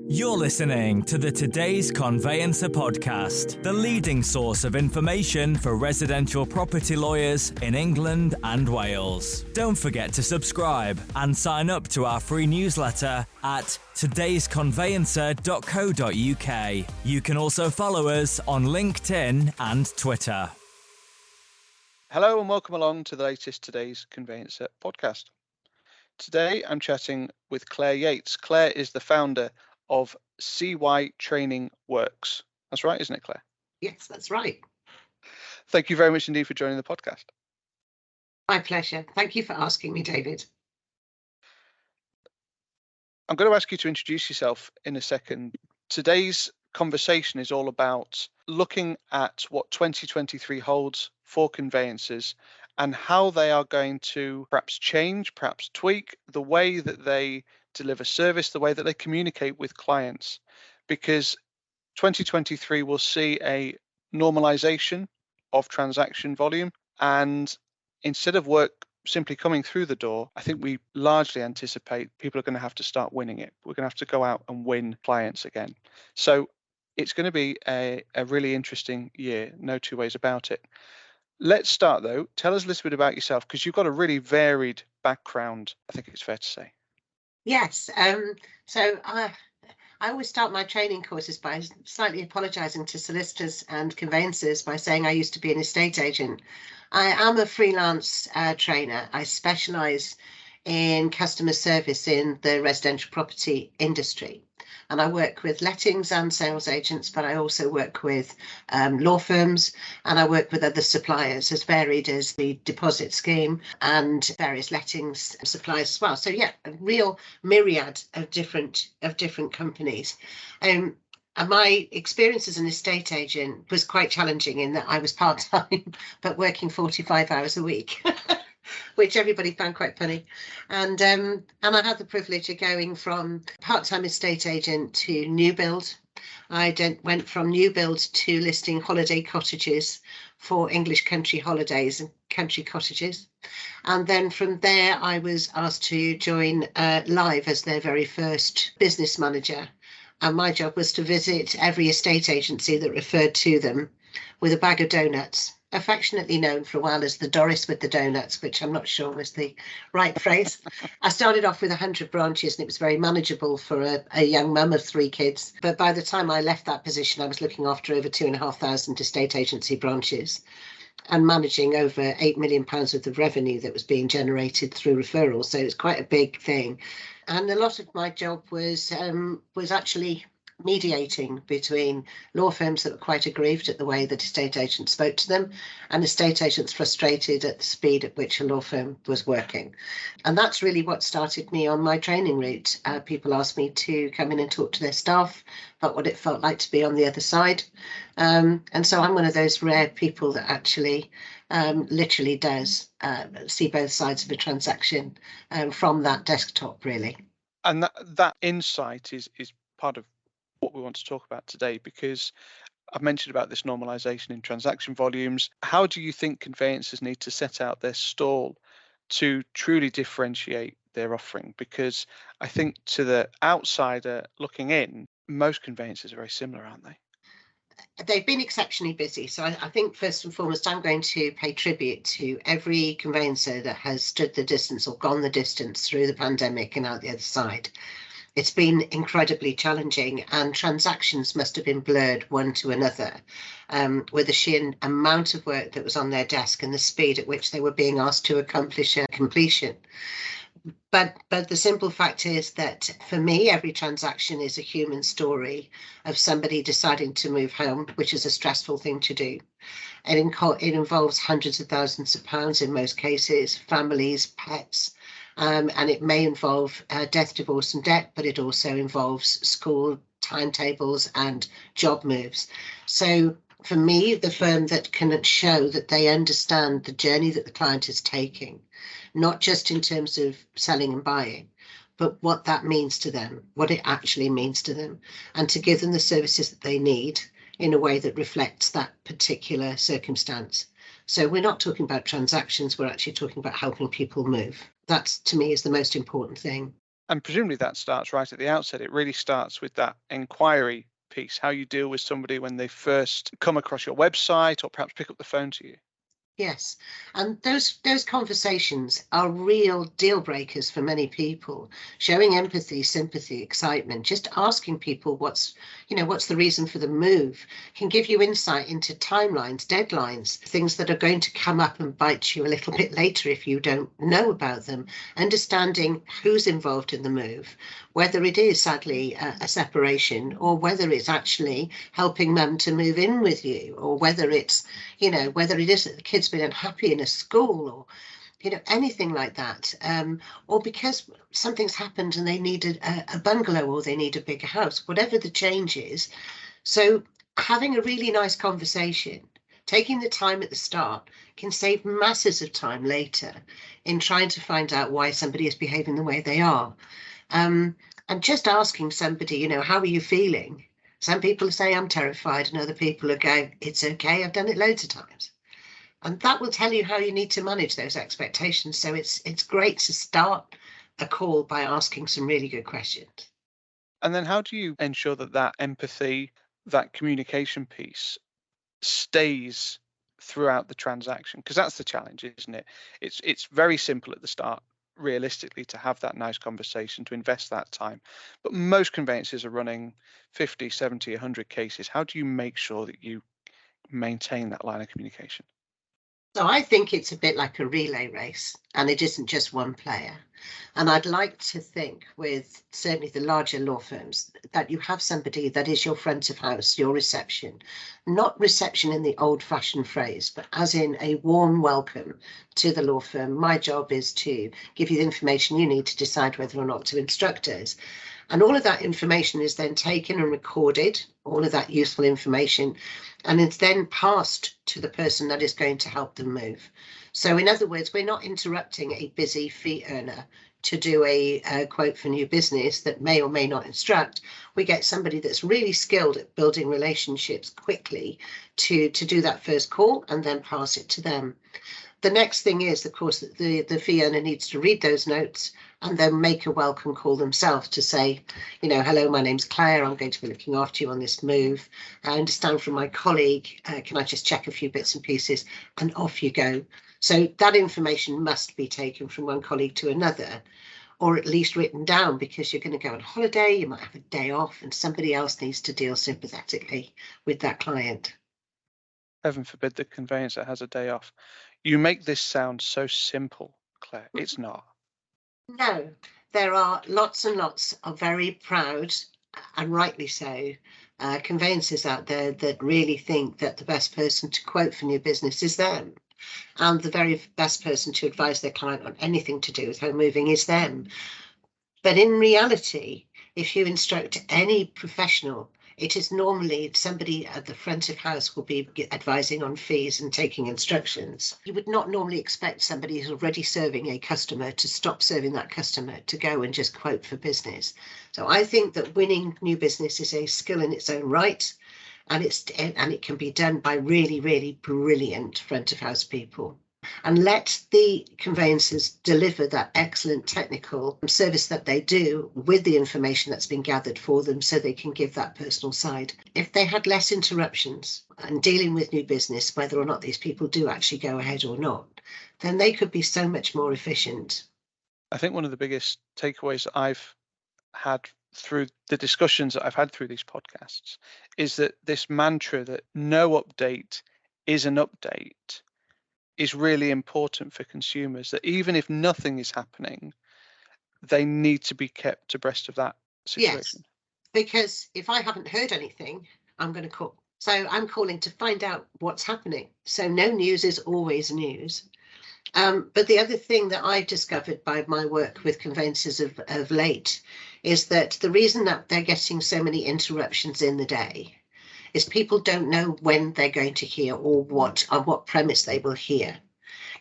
You're listening to the Today's Conveyancer podcast, the leading source of information for residential property lawyers in England and Wales. Don't forget to subscribe and sign up to our free newsletter at todaysconveyancer.co.uk. You can also follow us on LinkedIn and Twitter. Hello and welcome along to the latest Today's Conveyancer podcast. Today I'm chatting with Clare Yates. Clare is the founder of CY Training Works. That's right, isn't it, Clare? Yes, that's right. Thank you very much indeed for joining the podcast. My pleasure. Thank you for asking me, David. I'm going to ask you to introduce yourself in a second. Today's conversation is all about looking at what 2023 holds for conveyancers and how they are going to perhaps change, perhaps tweak the way that they deliver service, the way that they communicate with clients, because 2023 will see a normalization of transaction volume, and instead of work simply coming through the door, I think we largely anticipate people are going to have to start winning it. We're going to have to go out and win clients again. So it's going to be a really interesting year, no two ways about it. Let's start though. Tell us a little bit about yourself, because you've got a really varied background, I think it's fair to say. Yes. So I always start my training courses by slightly apologising to solicitors and conveyancers by saying I used to be an estate agent. I am a freelance trainer. I specialise in customer service in the residential property industry. And I work with lettings and sales agents, but I also work with law firms, and I work with other suppliers as varied as the deposit scheme and various lettings suppliers as well. So yeah, a real myriad of different companies. And my experience as an estate agent was quite challenging in that I was part-time, but working 45 hours a week. Which everybody found quite funny. And I had the privilege of going from part-time estate agent to new build. I went from new build to listing holiday cottages for English country holidays and country cottages. And then from there, I was asked to join Live as their very first business manager. And my job was to visit every estate agency that referred to them with a bag of donuts, affectionately known for a while as the Doris with the donuts, which I'm not sure was the right phrase. I started off with 100 branches and it was very manageable for a young mum of 3 kids. But by the time I left that position, I was looking after over 2,500 estate agency branches and managing over £8 million worth of revenue that was being generated through referrals. So it's quite a big thing. And a lot of my job was actually mediating between law firms that were quite aggrieved at the way that estate agents spoke to them and estate agents frustrated at the speed at which a law firm was working. And that's really what started me on my training route. People asked me to come in and talk to their staff about what it felt like to be on the other side. And so I'm one of those rare people that actually literally does see both sides of a transaction from that desktop, really. And that insight is part of what we want to talk about today, because I've mentioned about this normalization in transaction volumes. How do you think conveyancers need to set out their stall to truly differentiate their offering? Because I think to the outsider looking in, most conveyancers are very similar, aren't they? They've been exceptionally busy. So I think first and foremost, I'm going to pay tribute to every conveyancer that has stood the distance or gone the distance through the pandemic and out the other side. It's been incredibly challenging, and transactions must have been blurred one to another with the sheer amount of work that was on their desk and the speed at which they were being asked to accomplish a completion. But the simple fact is that for me, every transaction is a human story of somebody deciding to move home, which is a stressful thing to do. It involves hundreds of thousands of pounds in most cases, families, pets. And it may involve death, divorce and debt, but it also involves school timetables and job moves. So for me, the firm that can show that they understand the journey that the client is taking, not just in terms of selling and buying, but what that means to them, what it actually means to them, and to give them the services that they need in a way that reflects that particular circumstance. So we're not talking about transactions, we're actually talking about helping people move. That, to me, is the most important thing. And presumably that starts right at the outset. It really starts with that inquiry piece, how you deal with somebody when they first come across your website or perhaps pick up the phone to you. Yes, and those conversations are real deal breakers for many people. Showing empathy, sympathy, excitement, just asking people what's the reason for the move can give you insight into timelines, deadlines, things that are going to come up and bite you a little bit later if you don't know about them. Understanding who's involved in the move, whether it is sadly a separation or whether it's actually helping mum to move in with you, or whether it's whether it is that the kids been unhappy in a school, or anything like that, or because something's happened and they need a bungalow or they need a bigger house, whatever the change is. So having a really nice conversation, taking the time at the start, can save masses of time later in trying to find out why somebody is behaving the way they are. And just asking somebody, how are you feeling? Some people say I'm terrified, and other people are going, it's okay, I've done it loads of times. And that will tell you how you need to manage those expectations. So it's great to start a call by asking some really good questions. And then how do you ensure that empathy, that communication piece stays throughout the transaction? Because that's the challenge, isn't it? It's very simple at the start, realistically, to have that nice conversation, to invest that time. But most conveyances are running 50, 70, 100 cases. How do you make sure that you maintain that line of communication? So I think it's a bit like a relay race, and it isn't just one player. And I'd like to think, with certainly the larger law firms, that you have somebody that is your front of house, your reception, not reception in the old fashioned phrase, but as in a warm welcome to the law firm. My job is to give you the information you need to decide whether or not to instruct us. And all of that information is then taken and recorded, all of that useful information, and it's then passed to the person that is going to help them move. So in other words, we're not interrupting a busy fee earner to do a quote for new business that may or may not instruct. We get somebody that's really skilled at building relationships quickly to do that first call and then pass it to them. The next thing is, of course, that the fee earner needs to read those notes and then make a welcome call themselves to say, hello, my name's Claire. I'm going to be looking after you on this move. I understand from my colleague, can I just check a few bits and pieces? And off you go. So that information must be taken from one colleague to another, or at least written down, because you're going to go on holiday, you might have a day off, and somebody else needs to deal sympathetically with that client. Heaven forbid the conveyancer has a day off. You make this sound so simple, Claire. It's not. No, there are lots and lots of very proud, and rightly so, conveyancers out there that really think that the best person to quote for new business is them. And the very best person to advise their client on anything to do with home moving is them. But in reality, if you instruct any professional, it is normally somebody at the front of house will be advising on fees and taking instructions. You would not normally expect somebody who's already serving a customer to stop serving that customer to go and just quote for business. So I think that winning new business is a skill in its own right, and it can be done by really, really brilliant front of house people. And let the conveyancers deliver that excellent technical service that they do with the information that's been gathered for them, so they can give that personal side. If they had less interruptions and dealing with new business, whether or not these people do actually go ahead or not, then they could be so much more efficient. I think one of the biggest takeaways that I've had through the discussions that I've had through these podcasts is that this mantra that no update is an update is really important for consumers, that even if nothing is happening, they need to be kept abreast of that situation. Yes, because if I haven't heard anything, I'm going to call. So I'm calling to find out what's happening. So no news is always news. But the other thing that I've discovered by my work with conveyancers of late is that the reason that they're getting so many interruptions in the day is people don't know when they're going to hear or on what premise they will hear.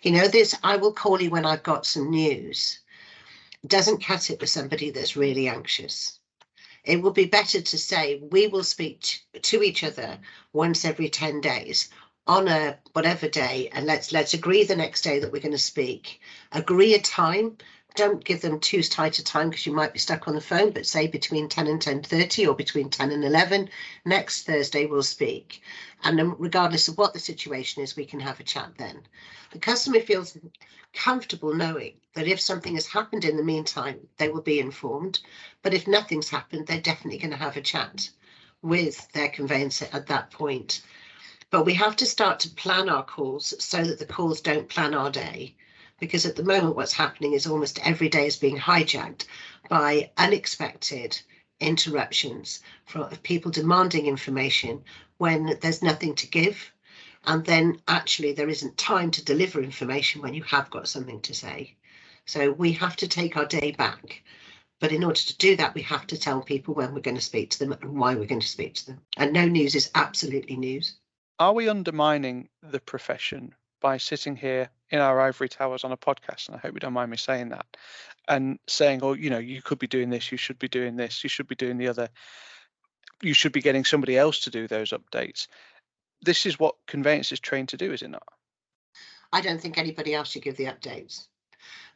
This I will call you when I've got some news doesn't cut it with somebody that's really anxious. It will be better to say, we will speak to each other once every 10 days on a whatever day, and let's agree the next day that we're going to speak. Agree a time, don't give them too tight a time because you might be stuck on the phone, but say between 10 and 10:30 or between 10 and 11, next Thursday we'll speak. And then regardless of what the situation is, we can have a chat then. The customer feels comfortable knowing that if something has happened in the meantime, they will be informed. But if nothing's happened, they're definitely going to have a chat with their conveyancer at that point. But we have to start to plan our calls so that the calls don't plan our day. Because at the moment, what's happening is almost every day is being hijacked by unexpected interruptions from people demanding information when there's nothing to give. And then actually there isn't time to deliver information when you have got something to say. So we have to take our day back. But in order to do that, we have to tell people when we're going to speak to them and why we're going to speak to them. And no news is absolutely news. Are we undermining the profession by sitting here in our ivory towers on a podcast, and I hope you don't mind me saying that, and saying, oh, you could be doing this, you should be doing this, you should be doing the other, you should be getting somebody else to do those updates? This is what conveyance is trained to do, is it not? I don't think anybody else should give the updates.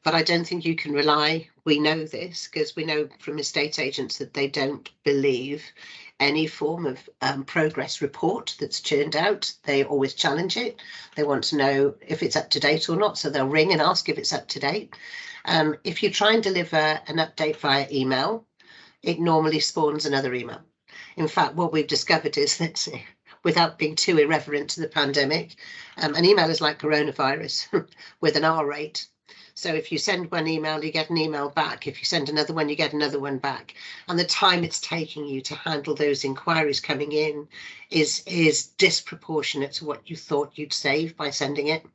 But I don't think you can rely, we know this, because we know from estate agents that they don't believe any form of progress report that's churned out. They always challenge it. They want to know if it's up to date or not, so they'll ring and ask if it's up to date. If you try and deliver an update via email, it normally spawns another email. In fact, what we've discovered is that, without being too irreverent to the pandemic, an email is like coronavirus with an R rate. So if you send one email, you get an email back. If you send another one, you get another one back. And the time it's taking you to handle those inquiries coming in is disproportionate to what you thought you'd save by sending it.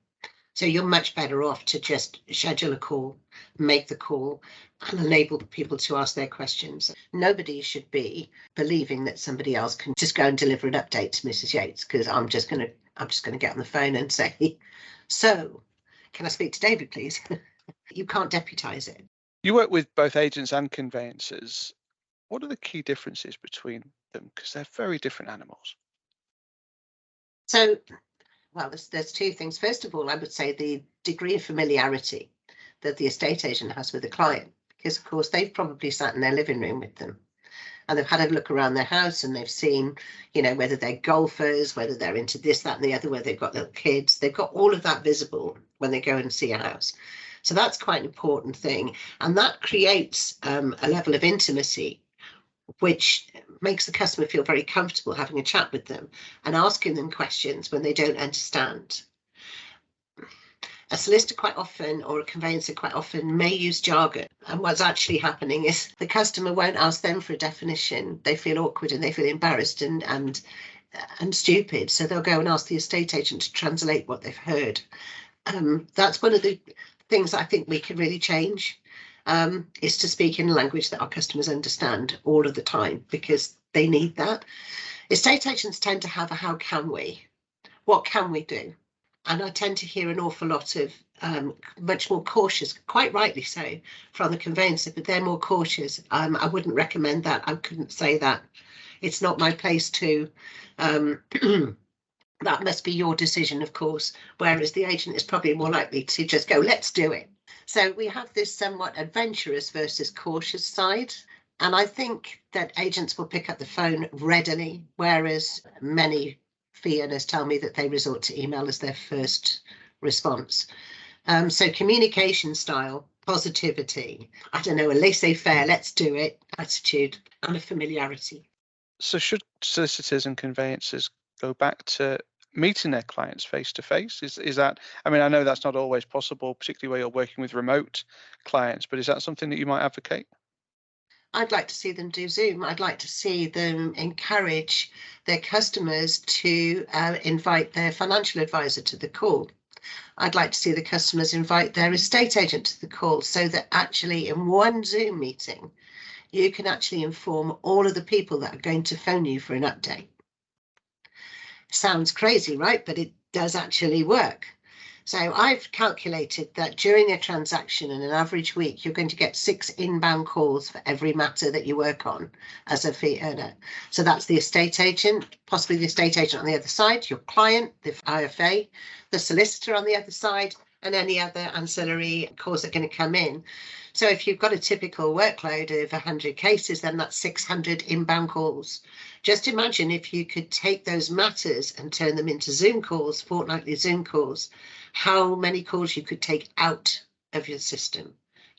So you're much better off to just schedule a call, make the call, and enable people to ask their questions. Nobody should be believing that somebody else can just go and deliver an update to Mrs. Yates, because I'm just going to get on the phone and say, so can I speak to David, please? You can't deputise it. You work with both agents and conveyancers. What are the key differences between them? Because they're very different animals. So, well, there's two things. First of all, I would say the degree of familiarity that the estate agent has with the client, because of course they've probably sat in their living room with them and they've had a look around their house and they've seen, whether they're golfers, whether they're into this, that and the other, whether they've got little kids. They've got all of that visible when they go and see a house. So that's quite an important thing. And that creates a level of intimacy, which makes the customer feel very comfortable having a chat with them and asking them questions when they don't understand. A solicitor quite often, or a conveyancer quite often, may use jargon. And what's actually happening is the customer won't ask them for a definition. They feel awkward and they feel embarrassed and stupid. So they'll go and ask the estate agent to translate what they've heard. That's one of the things I think we can really change, is to speak in a language that our customers understand all of the time, because they need that. Estate agents tend to have a how can we? What can we do? And I tend to hear an awful lot of much more cautious, quite rightly so, from the conveyancer, but they're more cautious. I wouldn't recommend that. I couldn't say that. It's not my place to. That must be your decision, of course, whereas the agent is probably more likely to just go, let's do it. So we have this somewhat adventurous versus cautious side. And I think that agents will pick up the phone readily, whereas many fee earners tell me that they resort to email as their first response. So communication style, positivity, a laissez-faire, let's do it attitude, and a familiarity. So should solicitors and conveyancers go back to meeting their clients face to face? Is that, I know that's not always possible, particularly where you're working with remote clients, but is that something that you might advocate? I'd like to see them do Zoom. I'd like to see them encourage their customers to invite their financial advisor to the call. I'd like to see the customers invite their estate agent to the call, so that actually in one Zoom meeting, you can actually inform all of the people that are going to phone you for an update. Sounds crazy, right? But it does actually work. So I've calculated that during a transaction in an average week, you're going to get 6 inbound calls for every matter that you work on as a fee earner. So that's the estate agent, possibly the estate agent on the other side, your client, the IFA, the solicitor on the other side, and any other ancillary calls that are going to come in. So if you've got a typical workload of 100 cases, then that's 600 inbound calls. Just imagine if you could take those matters and turn them into Zoom calls, fortnightly Zoom calls, how many calls you could take out of your system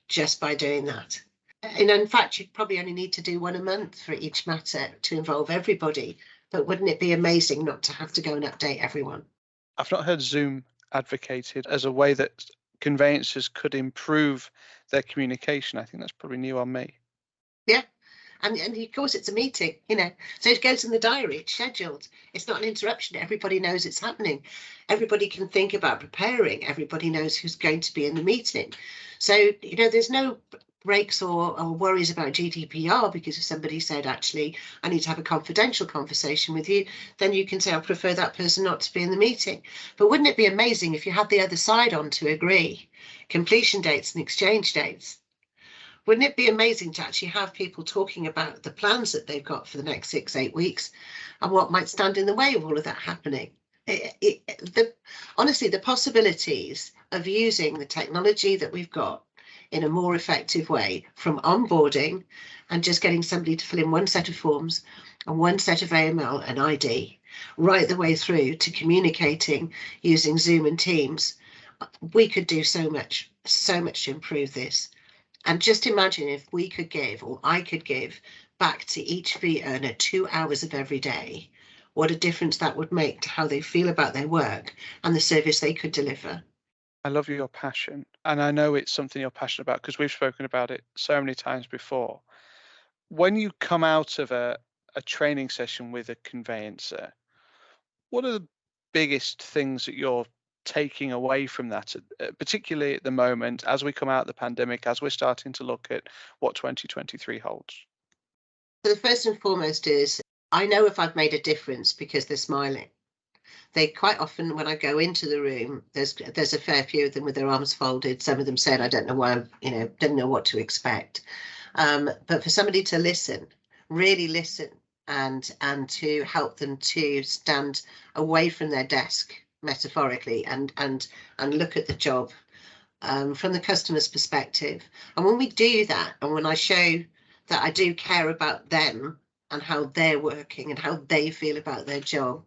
just by doing that. And in fact, you probably only need to do one a month for each matter to involve everybody. But wouldn't it be amazing not to have to go and update everyone? I've not heard Zoom advocated as a way that conveyancers could improve their communication. I think that's probably new on me. Yeah. And of course, it's a meeting, so it goes in the diary, it's scheduled. It's not an interruption. Everybody knows it's happening. Everybody can think about preparing. Everybody knows who's going to be in the meeting. So, there's no breaks or worries about GDPR, because if somebody said, actually, I need to have a confidential conversation with you, then you can say, I prefer that person not to be in the meeting. But wouldn't it be amazing if you had the other side on to agree completion dates and exchange dates? Wouldn't it be amazing to actually have people talking about the plans that they've got for the next 6-8 weeks and what might stand in the way of all of that happening? Honestly, the possibilities of using the technology that we've got in a more effective way, from onboarding and just getting somebody to fill in one set of forms and one set of AML and ID, right the way through to communicating using Zoom and Teams, we could do so much to improve this. And just imagine if we could give, or I could give, back to each fee earner 2 hours of every day, what a difference that would make to how they feel about their work and the service they could deliver. I love your passion, and I know it's something you're passionate about because we've spoken about it so many times before. When you come out of a training session with a conveyancer, what are the biggest things that you're taking away from that, particularly at the moment, as we come out of the pandemic, as we're starting to look at what 2023 holds? So the first and foremost is, I know if I've made a difference because they're smiling. They quite often, when I go into the room, there's a fair few of them with their arms folded. Some of them said, I don't know why, didn't know what to expect. But for somebody to listen, really listen, and to help them to stand away from their desk, metaphorically, and look at the job from the customer's perspective. And when we do that, and when I show that I do care about them and how they're working and how they feel about their job,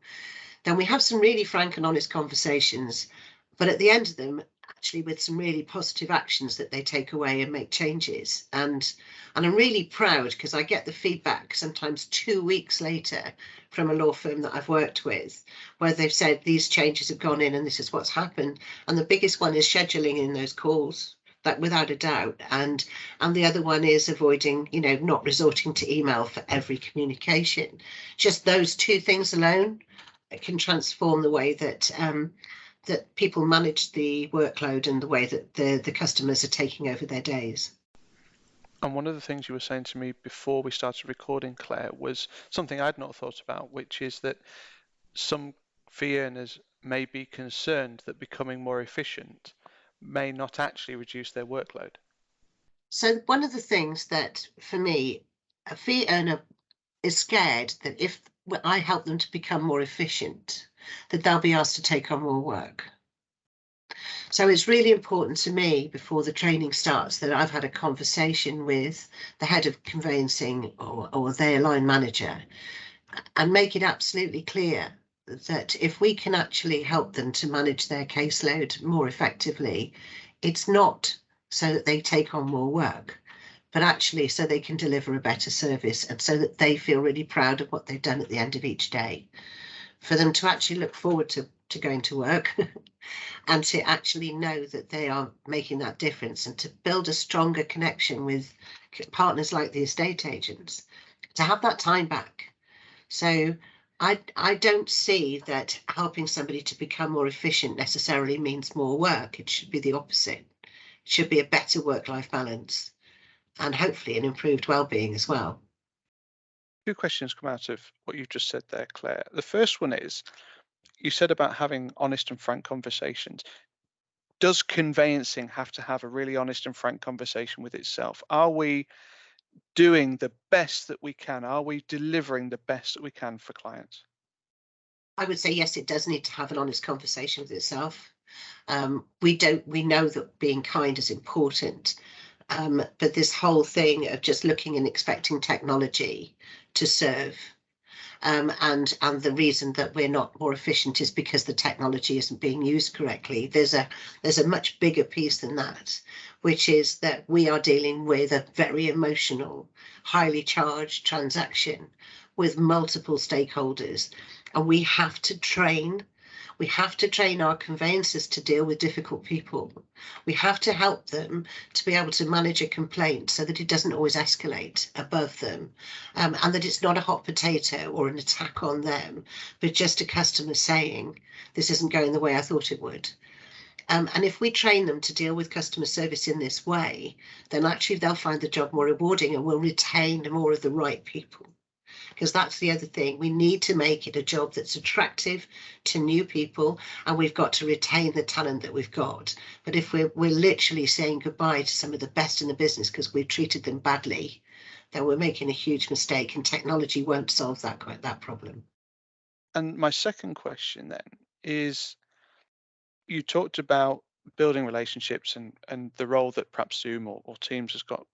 then we have some really frank and honest conversations, but at the end of them, actually with some really positive actions that they take away and make changes. And I'm really proud, because I get the feedback sometimes 2 weeks later from a law firm that I've worked with, where they've said these changes have gone in and this is what's happened. And the biggest one is scheduling in those calls, that without a doubt. And the other one is avoiding, not resorting to email for every communication. Just those two things alone can transform the way that that people manage the workload and the way that the customers are taking over their days. And one of the things you were saying to me before we started recording, Claire, was something I'd not thought about, which is that some fee earners may be concerned that becoming more efficient may not actually reduce their workload. So one of the things that, for me, a fee earner is scared that if I help them to become more efficient, that they'll be asked to take on more work. So it's really important to me, before the training starts, that I've had a conversation with the head of conveyancing or their line manager, and make it absolutely clear that if we can actually help them to manage their caseload more effectively, it's not so that they take on more work, but actually so they can deliver a better service, and so that they feel really proud of what they've done at the end of each day. For them to actually look forward to going to work and to actually know that they are making that difference, and to build a stronger connection with partners like the estate agents, to have that time back. So I don't see that helping somebody to become more efficient necessarily means more work. It should be the opposite. It should be a better work-life balance, and hopefully an improved well-being as well. Two questions come out of what you've just said there, Claire. The first one is, you said about having honest and frank conversations. Does conveyancing have to have a really honest and frank conversation with itself? Are we doing the best that we can? Are we delivering the best that we can for clients? I would say yes, it does need to have an honest conversation with itself. We know that being kind is important, but this whole thing of just looking and expecting technology to serve, and the reason that we're not more efficient is because the technology isn't being used correctly. There's a much bigger piece than that, which is that we are dealing with a very emotional, highly charged transaction with multiple stakeholders, and we have to train our conveyancers to deal with difficult people. We have to help them to be able to manage a complaint so that it doesn't always escalate above them, and that it's not a hot potato or an attack on them, but just a customer saying, this isn't going the way I thought it would. And if we train them to deal with customer service in this way, then actually they'll find the job more rewarding and will retain more of the right people. Because that's the other thing. We need to make it a job that's attractive to new people, and we've got to retain the talent that we've got. But if we're literally saying goodbye to some of the best in the business because we've treated them badly, then we're making a huge mistake, and technology won't solve that problem. And my second question then is, you talked about building relationships and the role that perhaps Zoom or Teams has got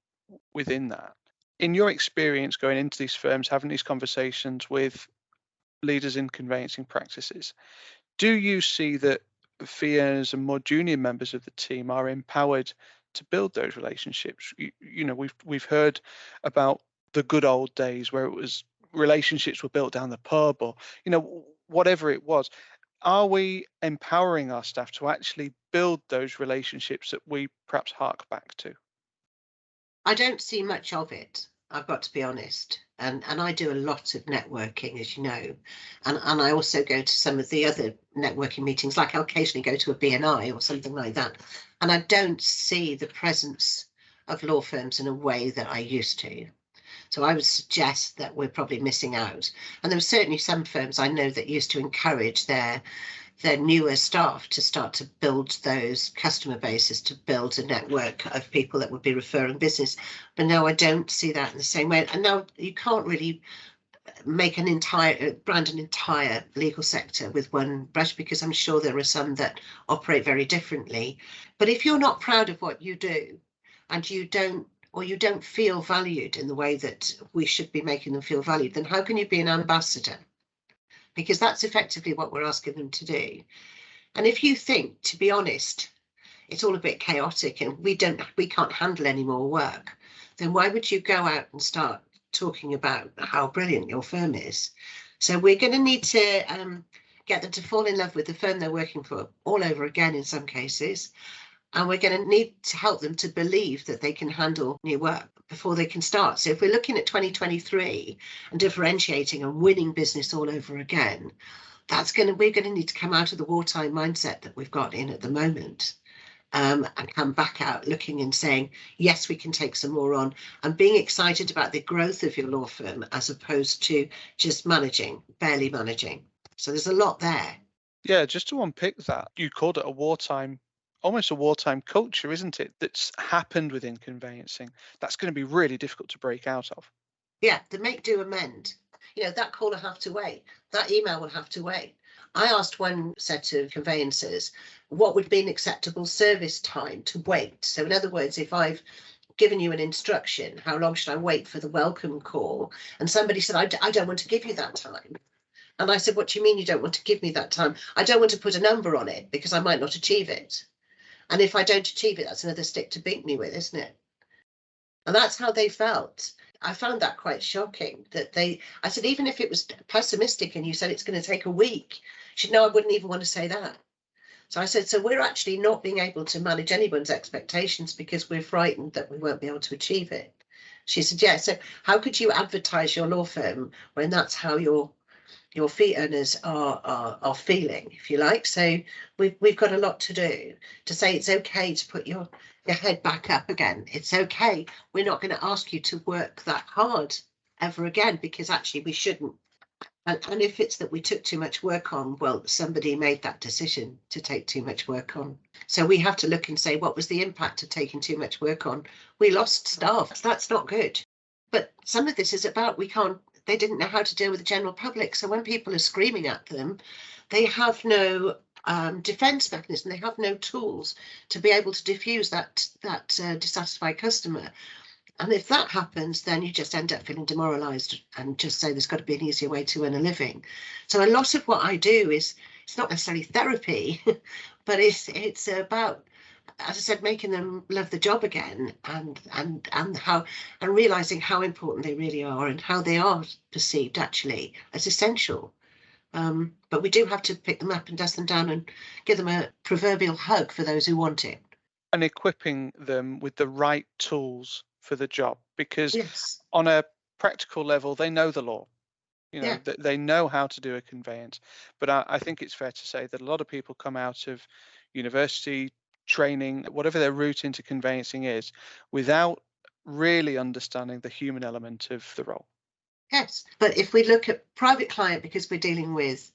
within that. In your experience going into these firms, having these conversations with leaders in conveyancing practices, do you see that fee earners and more junior members of the team are empowered to build those relationships? You know, we've heard about the good old days where it was relationships were built down the pub, or, you know, whatever it was. Are we empowering our staff to actually build those relationships that we perhaps hark back to? I don't see much of it, I've got to be honest. And I do a lot of networking, as you know. And I also go to some of the other networking meetings, like I'll occasionally go to a BNI or something like that. And I don't see the presence of law firms in a way that I used to. So I would suggest that we're probably missing out. And there are certainly some firms I know that used to encourage their newer staff to start to build those customer bases, to build a network of people that would be referring business. But now I don't see that in the same way. And now you can't really make brand an entire legal sector with one brush, because I'm sure there are some that operate very differently. But if you're not proud of what you do, and you don't feel valued in the way that we should be making them feel valued, then how can you be an ambassador? Because that's effectively what we're asking them to do. And if you think, to be honest, it's all a bit chaotic and we can't handle any more work, then why would you go out and start talking about how brilliant your firm is? So we're going to need to get them to fall in love with the firm they're working for all over again in some cases. And we're going to need to help them to believe that they can handle new work before they can start. So if we're looking at 2023 and differentiating and winning business all over again, we're going to need to come out of the wartime mindset that we've got in at the moment, and come back out looking and saying, yes, we can take some more on, and being excited about the growth of your law firm as opposed to just barely managing. So there's a lot there. Yeah, just to unpick that, you called it almost a wartime culture, isn't it, that's happened within conveyancing? That's going to be really difficult to break out of. Yeah, the make, do, amend. You know, that call will have to wait. That email will have to wait. I asked one set of conveyancers what would be an acceptable service time to wait. So in other words, if I've given you an instruction, how long should I wait for the welcome call? And somebody said, I don't want to give you that time. And I said, what do you mean you don't want to give me that time? I don't want to put a number on it because I might not achieve it. And if I don't achieve it, that's another stick to beat me with, isn't it? And that's how they felt. I found that quite shocking I said, even if it was pessimistic and you said it's going to take a week, she said, no, I wouldn't even want to say that. So I said, so we're actually not being able to manage anyone's expectations because we're frightened that we won't be able to achieve it. She said, yeah, so how could you advertise your law firm when that's how your fee earners are feeling, if you like? So we've got a lot to do to say it's okay to put your head back up again. It's okay. We're not going to ask you to work that hard ever again, because actually we shouldn't. And if it's that we took too much work on, well, somebody made that decision to take too much work on. So we have to look and say, what was the impact of taking too much work on? We lost staff. That's not good. But some of this is about they didn't know how to deal with the general public. So when people are screaming at them, they have no defense mechanism. They have no tools to be able to diffuse that dissatisfied customer. And if that happens, then you just end up feeling demoralized and just say there's got to be an easier way to earn a living. So a lot of what I do is, it's not necessarily therapy, but it's about, as I said, making them love the job again, and realizing how important they really are and how they are perceived actually as essential. But we do have to pick them up and dust them down and give them a proverbial hug for those who want it. And equipping them with the right tools for the job, because Yes. on a practical level, they know the law. Yeah. They know how to do a conveyance. But I think it's fair to say that a lot of people come out of university training, whatever their route into conveyancing is, without really understanding the human element of the role. Yes, but if we look at private client, because we're dealing with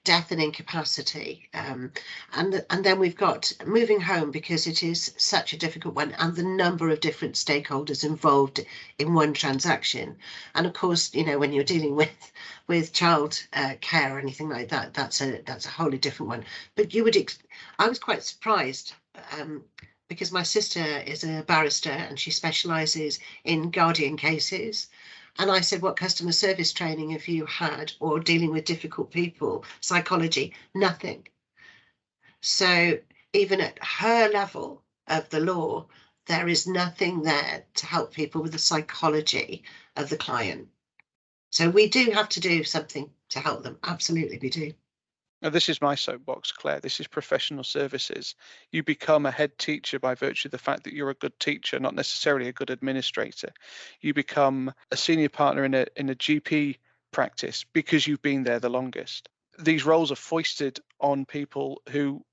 death and incapacity, and then we've got moving home, because it is such a difficult one, and the number of different stakeholders involved in one transaction. And of course, when you're dealing with child care or anything like that, that's a wholly different one. But I was quite surprised, because my sister is a barrister and she specialises in guardian cases. And I said, what customer service training have you had, or dealing with difficult people, psychology? Nothing. So even at her level of the law, there is nothing there to help people with the psychology of the client. So we do have to do something to help them. Absolutely, we do. Now, this is my soapbox, Claire. This is professional services. You become a head teacher by virtue of the fact that you're a good teacher, not necessarily a good administrator. You become a senior partner in a GP practice because you've been there the longest. These roles are foisted on people who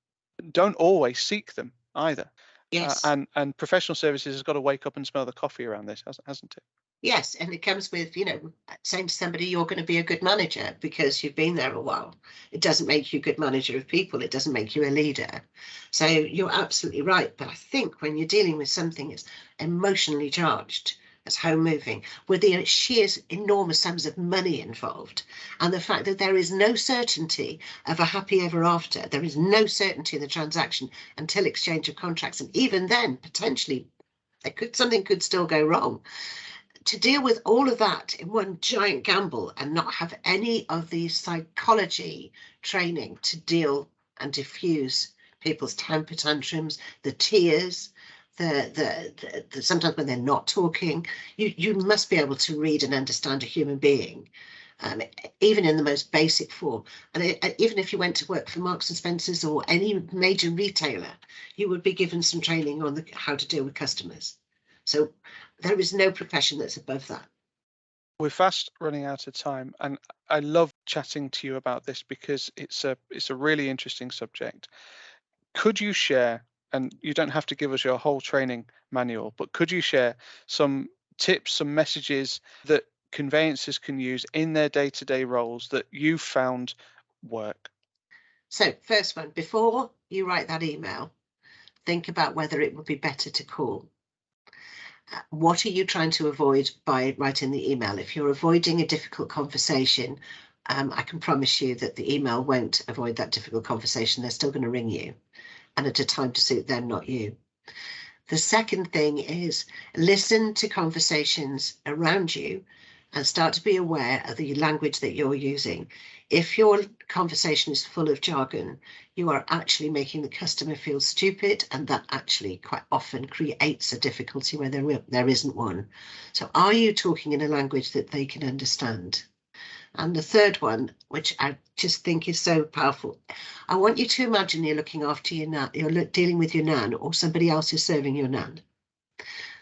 don't always seek them either. Yes. And professional services has got to wake up and smell the coffee around this, hasn't it? Yes, and it comes with, saying to somebody, you're going to be a good manager because you've been there a while. It doesn't make you a good manager of people. It doesn't make you a leader. So you're absolutely right. But I think when you're dealing with something that's emotionally charged, as home moving, with the sheer enormous sums of money involved, and the fact that there is no certainty of a happy ever after, there is no certainty in the transaction until exchange of contracts. And even then, potentially, something could still go wrong. To deal with all of that in one giant gamble and not have any of the psychology training to deal and diffuse people's temper tantrums, the tears, the sometimes when they're not talking, you must be able to read and understand a human being, even in the most basic form. And even if you went to work for Marks and Spencer's or any major retailer, you would be given some training on how to deal with customers. So there is no profession that's above that. We're fast running out of time, and I love chatting to you about this because it's a really interesting subject. Could you share, and you don't have to give us your whole training manual, but could you share some tips, some messages that conveyancers can use in their day-to-day roles that you found work? So first one, before you write that email, think about whether it would be better to call. What are you trying to avoid by writing the email? If you're avoiding a difficult conversation, I can promise you that the email won't avoid that difficult conversation. They're still going to ring you, and at a time to suit them, not you. The second thing is listen to conversations around you and start to be aware of the language that you're using. If your conversation is full of jargon, you are actually making the customer feel stupid, and that actually quite often creates a difficulty where there isn't one. So are you talking in a language that they can understand? And the third one, which I just think is so powerful, I want you to imagine you're looking after your nan, you're dealing with your nan, or somebody else is serving your nan.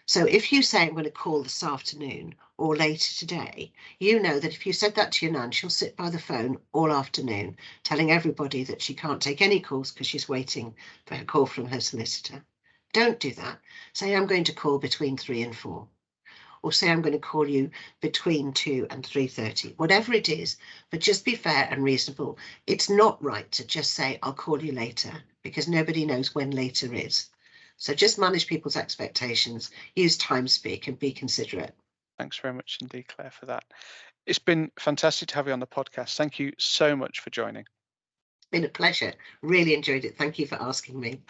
So if you say, I'm going to call this afternoon or later today, you know that if you said that to your nan, she'll sit by the phone all afternoon telling everybody that she can't take any calls because she's waiting for her call from her solicitor. Don't do that. Say, I'm going to call between 3 and 4. Or say, I'm going to call you between 2 and 3:30, whatever it is, but just be fair and reasonable. It's not right to just say, I'll call you later, because nobody knows when later is. So just manage people's expectations, use time speak, and be considerate. Thanks very much indeed, Claire, for that. It's been fantastic to have you on the podcast. Thank you so much for joining. been a pleasure. Really enjoyed it. Thank you for asking me.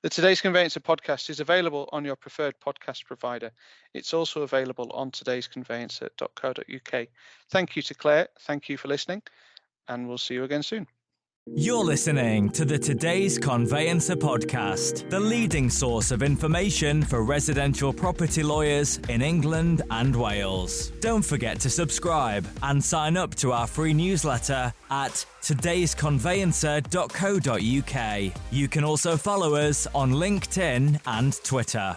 The Today's Conveyancer podcast is available on your preferred podcast provider. It's also available on todaysconveyancer.co.uk. Thank you to Claire. Thank you for listening, and we'll see you again soon. You're listening to the Today's Conveyancer podcast, the leading source of information for residential property lawyers in England and Wales. Don't forget to subscribe and sign up to our free newsletter at todaysconveyancer.co.uk. You can also follow us on LinkedIn and Twitter.